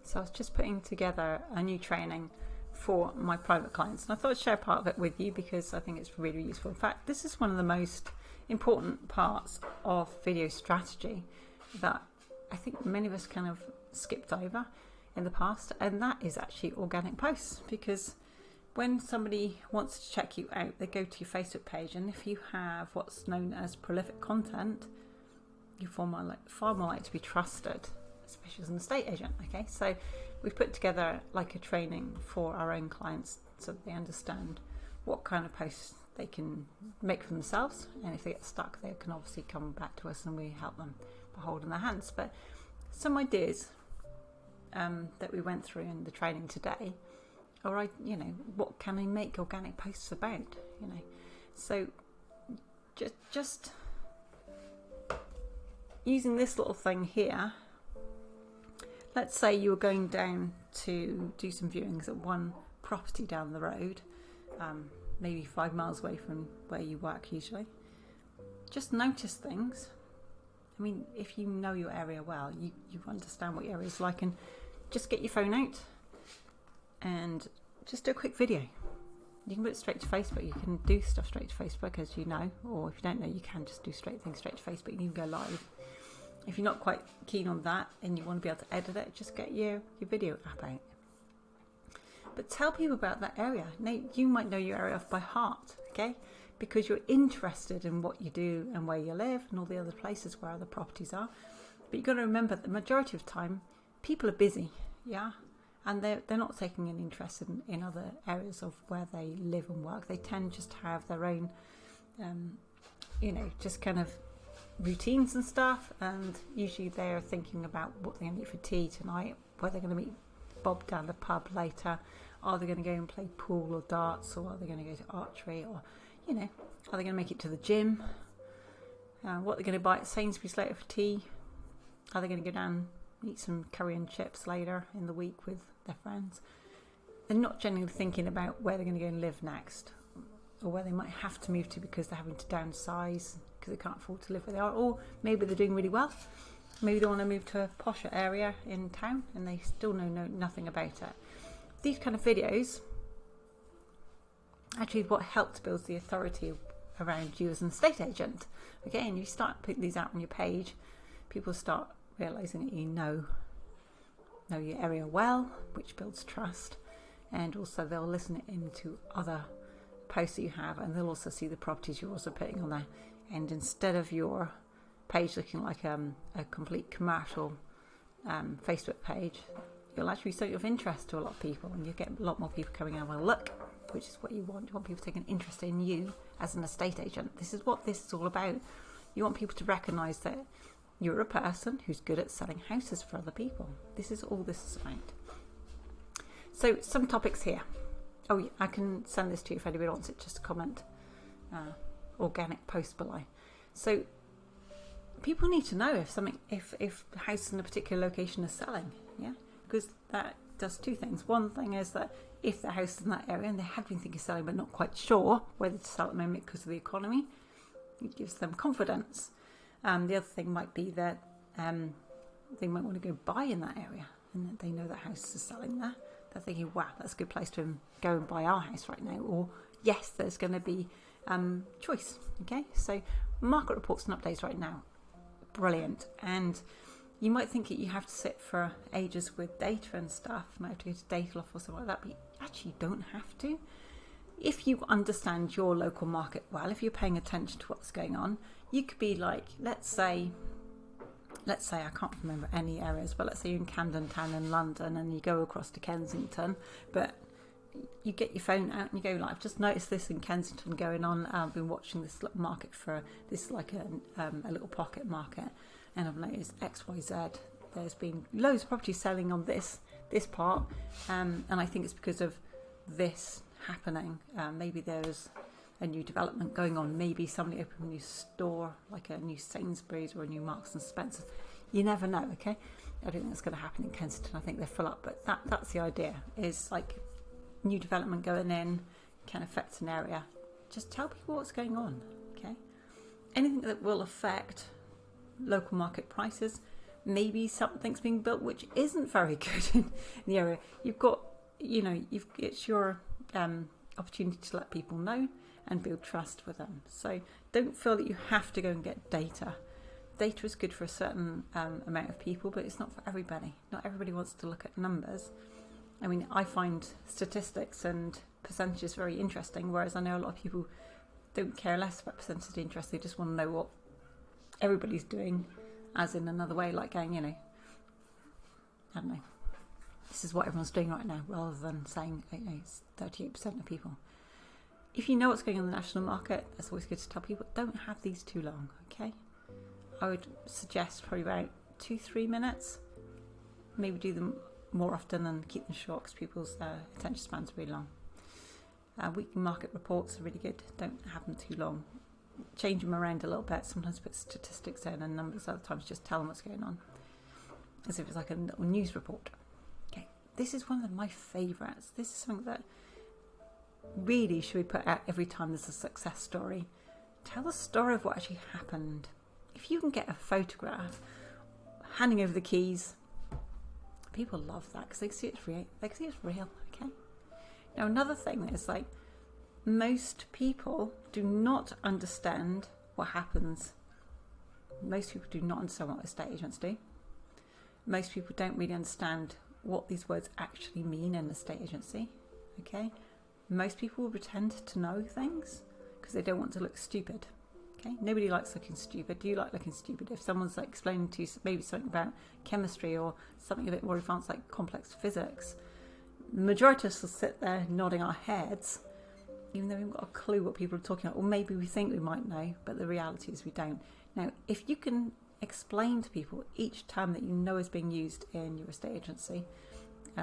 So I was just putting together a new training for my private clients, and I thought I'd share part of it with you because I think it's really useful. In fact, this is one of the most important parts of video strategy that I think many of us kind of skipped over in the past, and that is actually organic posts. Because when somebody wants to check you out, they go to your Facebook page, and if you have what's known as prolific content, you're far more likely to be trusted, especially as an estate agent. Okay, so we've put together like a training for our own clients so that they understand what kind of posts they can make for themselves, and if they get stuck, they can obviously come back to us and we help them by holding their hands. But some ideas that we went through in the training today, or what can I make organic posts about? So just using this little thing here. Let's say you were going down to do some viewings at one property down the road, maybe 5 miles away from where you work usually. Just notice things. I mean, if you know your area well, you understand what your area is like, and just get your phone out and just do a quick video. You can put it straight to Facebook. You can do stuff straight to Facebook, as you know, or if you don't know, you can just do straight to Facebook. You can go live. If you're not quite keen on that and you want to be able to edit it, just get your video app out. But tell people about that area. Now, you might know your area off by heart, okay? Because you're interested in what you do and where you live and all the other places where other properties are. But you've got to remember that the majority of the time, people are busy, yeah? And they're not taking an interest in other areas of where they live and work. They tend just to have their own, just kind of routines and stuff, and usually they're thinking about what they're going to eat for tea tonight, where they're going to meet Bob down the pub later, are they going to go and play pool or darts, or are they going to go to archery, or are they going to make it to the gym, what they're going to buy at Sainsbury's later for tea, are they going to go down and eat some curry and chips later in the week with their friends. They're not generally thinking about where they're going to go and live next, or where they might have to move to because they're having to downsize because they can't afford to live where they are, or maybe they're doing really well. Maybe they want to move to a posher area in town and they still know nothing about it. These kind of videos actually what helped build the authority around you as an estate agent. Okay, and you start putting these out on your page, people start realising that you know your area well, which builds trust, and also they'll listen into other posts that you have, and they'll also see the properties you're also putting on there. And instead of your page looking like a complete commercial Facebook page, you'll actually be something of interest to a lot of people, and you get a lot more people coming in and well, look, which is what you want. You want people to take an interest in you as an estate agent. This is what this is all about. You want people to recognise that you're a person who's good at selling houses for other people. This is all this is about. So some topics here. Oh yeah, I can send this to you if anybody wants it, just comment organic post below. So people need to know if a house in a particular location is selling, yeah, because that does two things. One thing is that if the house is in that area and they have been thinking of selling but not quite sure whether to sell at the moment because of the economy, it gives them confidence. The other thing might be that they might want to go buy in that area, and that they know that house is selling there. They're thinking, wow, that's a good place to go and buy our house right now. Or yes, there's going to be choice. Okay, so market reports and updates right now, brilliant. And you might think that you have to sit for ages with data and stuff. You might have to go to Dataloff or something like that, but you actually don't have to. If you understand your local market well, if you're paying attention to what's going on, you could be like, let's say I can't remember any areas, but let's say you're in Camden Town in London and you go across to Kensington, but you get your phone out and you go, like, I've just noticed this in Kensington going on. I've been watching this market for this, like a little pocket market, and I've noticed XYZ. There's been loads of properties selling on this part, and I think it's because of this happening. Maybe there's a new development going on. Maybe somebody opened a new store, like a new Sainsbury's or a new Marks and Spencer's. You never know, okay? I don't think that's going to happen in Kensington. I think they're full up, but that's the idea. Is like new development going in can affect an area. Just tell people what's going on, okay? Anything that will affect local market prices, maybe something's being built which isn't very good in the area. You've got, it's your opportunity to let people know and build trust with them. So don't feel that you have to go and get data. Data is good for a certain amount of people, but it's not for everybody. Not everybody wants to look at numbers. I mean, I find statistics and percentages very interesting, whereas I know a lot of people don't care less about percentage interest. They just want to know what everybody's doing, as in another way, like going, I don't know, this is what everyone's doing right now, rather than saying, it's 38% of people. If you know what's going on in the national market, that's always good to tell people, don't have these too long, okay? I would suggest probably about 2-3 minutes. Maybe do them more often and keep them short, because people's attention spans are really long. Weekly market reports are really good. Don't have them too long. Change them around a little bit. Sometimes put statistics in and numbers. Other times just tell them what's going on, as if it's like a little news report. Okay, this is one of my favourites. This is something that really should be put out every time there's a success story. Tell the story of what actually happened. If you can get a photograph handing over the keys, people love that because they can see it's real. They can see it's real. Okay. Now another thing is, like, most people do not understand what happens. Most people do not understand what estate agents do. Most people don't really understand what these words actually mean in an estate agency. Okay. Most people will pretend to know things because they don't want to look stupid. Okay, nobody likes looking stupid. Do you like looking stupid? If someone's like explaining to you maybe something about chemistry or something a bit more advanced like complex physics, the majority of us will sit there nodding our heads, even though we haven't got a clue what people are talking about, or maybe we think we might know, but the reality is we don't. Now, if you can explain to people each term that you know is being used in your estate agency,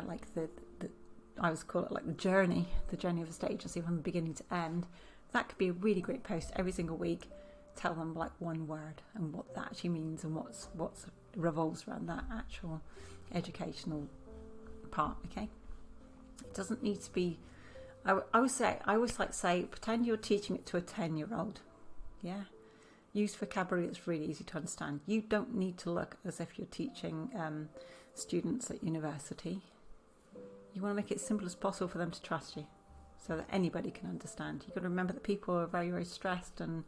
like I always call it like the journey of estate agency from the beginning to end, that could be a really great post every single week. Tell them like one word and what that actually means and what's revolves around that actual educational part. Okay, it doesn't need to be. I always like to say, pretend you're teaching it to a 10-year-old. Yeah, use vocabulary that's really easy to understand. You don't need to look as if you're teaching students at university. You want to make it as simple as possible for them to trust you, so that anybody can understand. You've got to remember that people are very, very stressed, and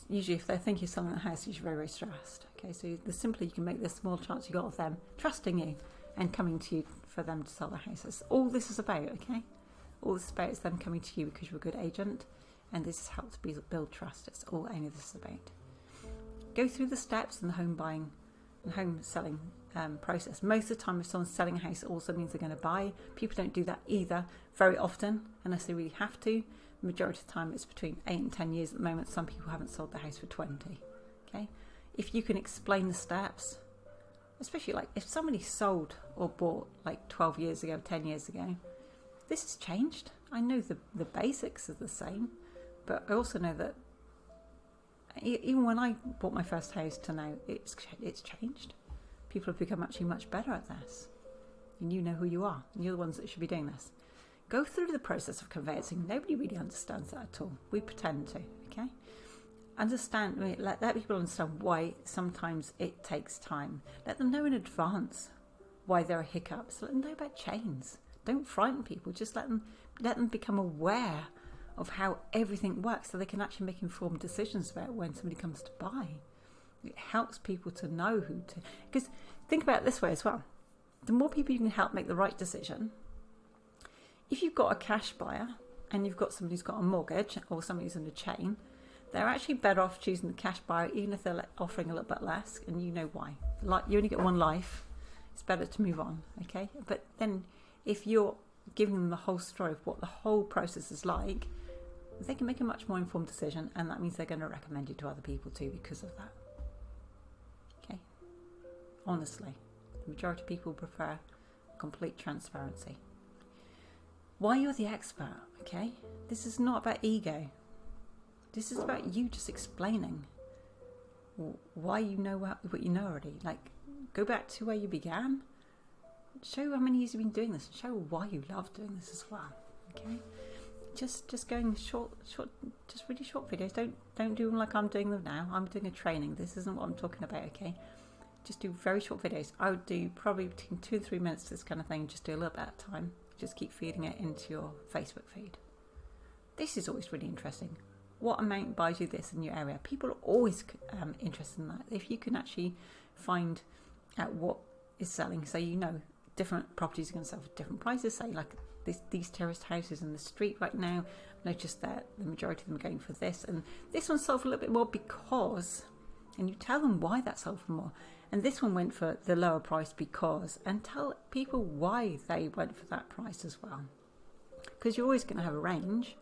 usually if they're thinking of selling the house, you're very, very stressed. Okay, so the simpler you can make, the smaller chance you got of them trusting you and coming to you for them to sell the house. That's all this is about. Okay, all this is about is them coming to you because you're a good agent, and this helps build trust. It's all any of this is about. Go through the steps in the home buying and home selling process. Most of the time, if someone's selling a house, it also means they're going to buy. People don't do that either very often unless they really have to. The majority of the time, it's between 8 and 10 years at the moment. Some people haven't sold the house for 20. Okay, if you can explain the steps, especially like if somebody sold or bought like 12 years ago, 10 years ago, this has changed. I know the basics are the same, but I also know that even when I bought my first house to now, it's changed. People have become actually much better at this. And you know who you are. And you're the ones that should be doing this. Go through the process of conveyancing. Nobody really understands that at all. We pretend to, okay? Let people understand why sometimes it takes time. Let them know in advance why there are hiccups. Let them know about chains. Don't frighten people. Just let them become aware of how everything works so they can actually make informed decisions about when somebody comes to buy. It helps people to know who to... Because think about it this way as well. The more people you can help make the right decision, if you've got a cash buyer and you've got somebody who's got a mortgage or somebody who's in a chain, they're actually better off choosing the cash buyer even if they're offering a little bit less, and you know why. Like, you only get one life. It's better to move on, okay? But then if you're giving them the whole story of what the whole process is like, they can make a much more informed decision, and that means they're going to recommend you to other people too because of that. Okay? Honestly, the majority of people prefer complete transparency. Why you're the expert, okay? This is not about ego. This is about you just explaining why you know what you know already. Like, go back to where you began. Show how many years you've been doing this. Show why you love doing this as well, okay? just going short, just really short videos. Don't do them like I'm doing them now. I'm doing a training. This isn't what I'm talking about, okay? Just do very short videos. I would do probably between 2 and 3 minutes, this kind of thing. Just do a little bit at a time. Just keep feeding it into your Facebook feed. This is always really interesting. What amount buys you this in your area? People are always interested in that. If you can actually find out what is selling, so you know different properties are going to sell for different prices. Say like these terraced houses in the street right now, notice that the majority of them are going for this, and this one sold for a little bit more because, and you tell them why that sold for more, and this one went for the lower price because, and tell people why they went for that price as well, because you're always going to have a range.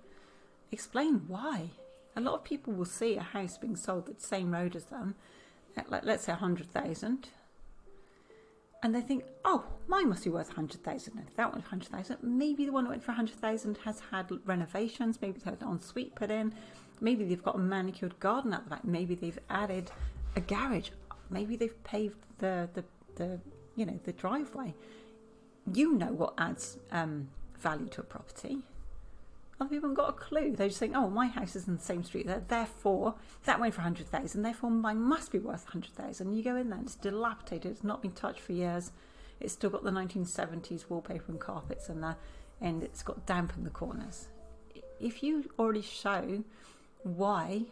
Explain why. A lot of people will see a house being sold at the same road as them at, like, let's say 100,000, and they think, oh, mine must be worth 100,000. If that one's 100,000, maybe the one that went for 100,000 has had renovations. Maybe they've had an ensuite put in. Maybe they've got a manicured garden at the back. Maybe they've added a garage. Maybe they've paved the driveway. You know what adds value to a property. Other people haven't got a clue. They're just saying, oh, my house is in the same street. Therefore, that went for 100,000. Therefore, mine must be worth 100,000. You go in there and it's dilapidated. It's not been touched for years. It's still got the 1970s wallpaper and carpets and it's got damp in the corners. If you already show why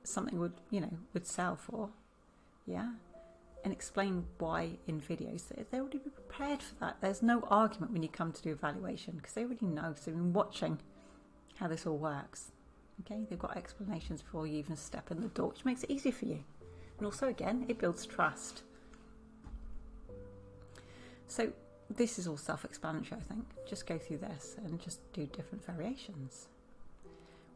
something would sell for, yeah, and explain why in videos, they already be prepared for that. There's no argument when you come to do evaluation because they already know. So they've been watching how this all works. Okay, they've got explanations before you even step in the door, which makes it easier for you. And also, again, it builds trust. So this is all self-explanatory, I think. Just go through this and just do different variations.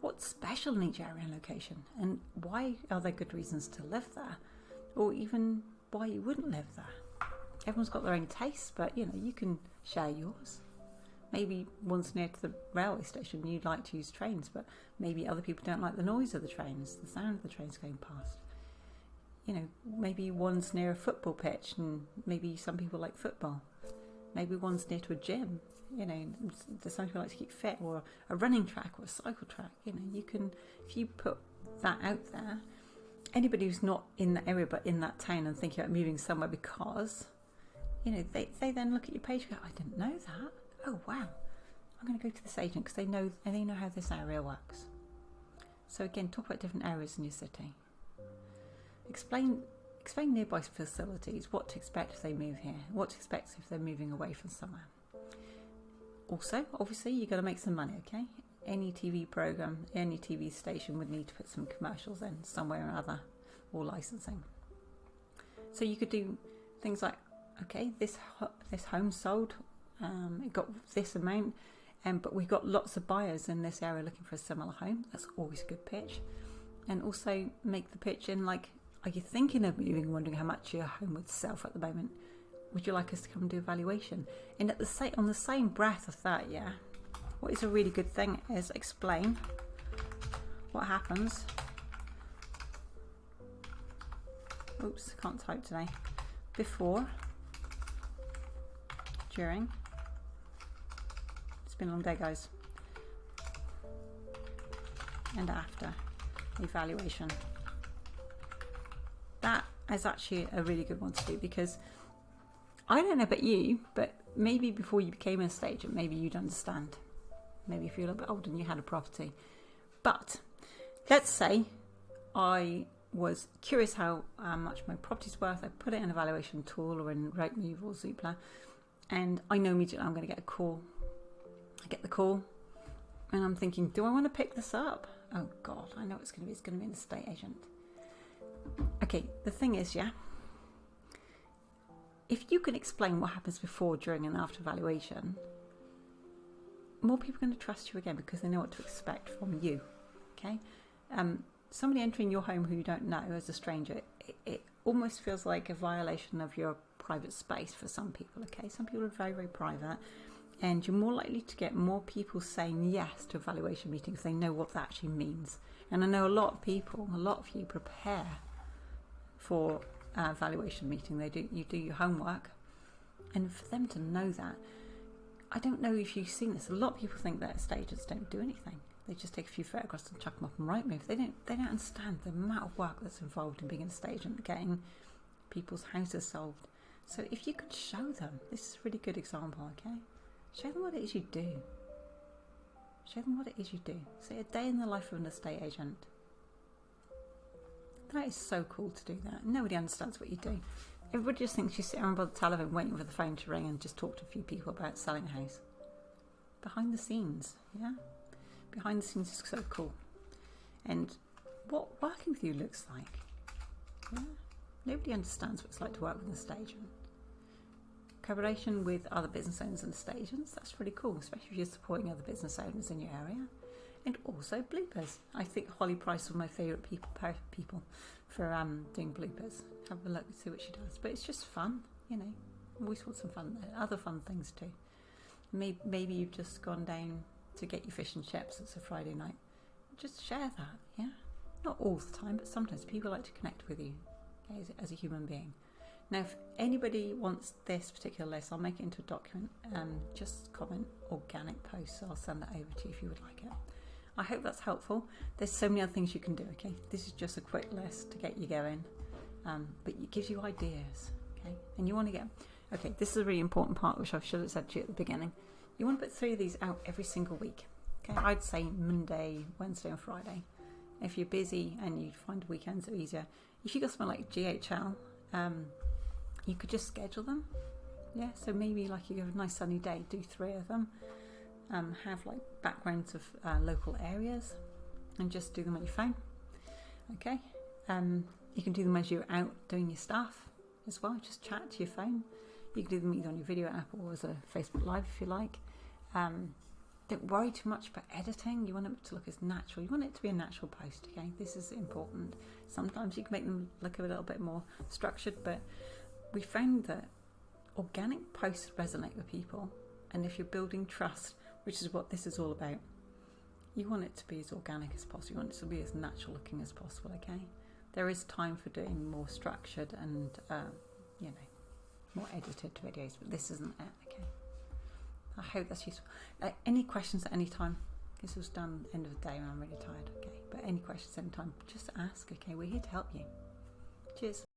What's special in each area and location? And why are there good reasons to live there? Or even why you wouldn't live there? Everyone's got their own tastes, but you can share yours. Maybe one's near to the railway station, you'd like to use trains, but maybe other people don't like the noise of the trains, the sound of the trains going past. Maybe one's near a football pitch and maybe some people like football. Maybe one's near to a gym, some people like to keep fit, or a running track or a cycle track. You can, if you put that out there, anybody who's not in that area but in that town and thinking about moving somewhere because, they then look at your page and go, I didn't know that. Oh wow, I'm going to go to this agent because they know how this area works. So again, talk about different areas in your city. Explain nearby facilities, what to expect if they move here, what to expect if they're moving away from somewhere. Also, obviously, you've got to make some money, okay? Any TV program, any TV station would need to put some commercials in somewhere or other, or licensing. So you could do things like, okay, this home sold. It got this amount, but we've got lots of buyers in this area looking for a similar home. That's always a good pitch. And also make the pitch in like, are you thinking of moving, wondering how much your home would sell for at the moment? Would you like us to come and do evaluation? And on the same breath of that, yeah, what is a really good thing is explain what happens. Oops, can't type today. Before, during. It's been a long day, guys. And after evaluation. That is actually a really good one to do because I don't know about you, but maybe before you became an estate agent, maybe you'd understand. Maybe if you're a little bit older and you had a property. But let's say I was curious how much my property's worth. I put it in an evaluation tool or in Rightmove or Zoopla, and I know immediately I'm going to get a call. I get the call and I'm thinking, do I want to pick this up? Oh God, I know what it's going to be. It's going to be an estate agent. Okay, the thing is, yeah, if you can explain what happens before, during and after evaluation, more people are going to trust you again because they know what to expect from you. Okay, somebody entering your home who you don't know as a stranger, it almost feels like a violation of your private space for some people. Okay, some people are very, very private, and you're more likely to get more people saying yes to evaluation meetings. They know what that actually means. And I know a lot of you prepare for evaluation meeting. You do your homework, and for them to know that, I don't know if you've seen this. A lot of people think that estate agents don't do anything. They just take a few photographs and chuck them up on Rightmove. They don't understand the amount of work that's involved in being an estate agent, getting people's houses sold. So if you could show them, this is a really good example, okay? Show them what it is you do. Show them what it is you do. Say a day in the life of an estate agent. That is so cool to do that. Nobody understands what you do. Everybody just thinks you sit around by the telephone waiting for the phone to ring and just talk to a few people about selling a house. Behind the scenes, yeah? Behind the scenes is so cool. And what working with you looks like. Yeah? Nobody understands what it's like to work with an estate agent. Collaboration with other business owners and estate agents, that's really cool, especially if you're supporting other business owners in your area. And also bloopers. I think Holly Price was my favourite people for doing bloopers. Have a look and see what she does. But it's just fun, you know. Always want some fun there. Other fun things too. Maybe you've just gone down to get your fish and chips. It's a Friday night. Just share that, yeah. Not all the time, but sometimes people like to connect with you, okay, as a human being. Now, if anybody wants this particular list, I'll make it into a document. Just comment organic posts. I'll send that over to you if you would like it. I hope that's helpful. There's so many other things you can do, okay? This is just a quick list to get you going. But it gives you ideas, okay? And you want to get... Okay, this is a really important part, which I should have said to you at the beginning. You want to put 3 of these out every single week, okay? I'd say Monday, Wednesday and Friday. If you're busy and you find weekends are easier, if you got something like GHL, you could just schedule them. Yeah, so maybe like you have a nice sunny day, do 3 of them. Have like backgrounds of local areas and just do them on your phone. Okay, you can do them as you're out doing your stuff as well. Just chat to your phone. You can do them either on your video app or as a Facebook Live if you like. Don't worry too much about editing. You want it to look as natural. You want it to be a natural post, okay? This is important. Sometimes you can make them look a little bit more structured, but we found that organic posts resonate with people. And if you're building trust, which is what this is all about, you want it to be as organic as possible. You want it to be as natural looking as possible, okay? There is time for doing more structured and, more edited videos, but this isn't it, okay? I hope that's useful. Any questions at any time? This was done end of the day when I'm really tired, okay? But any questions anytime, just ask, okay? We're here to help you. Cheers.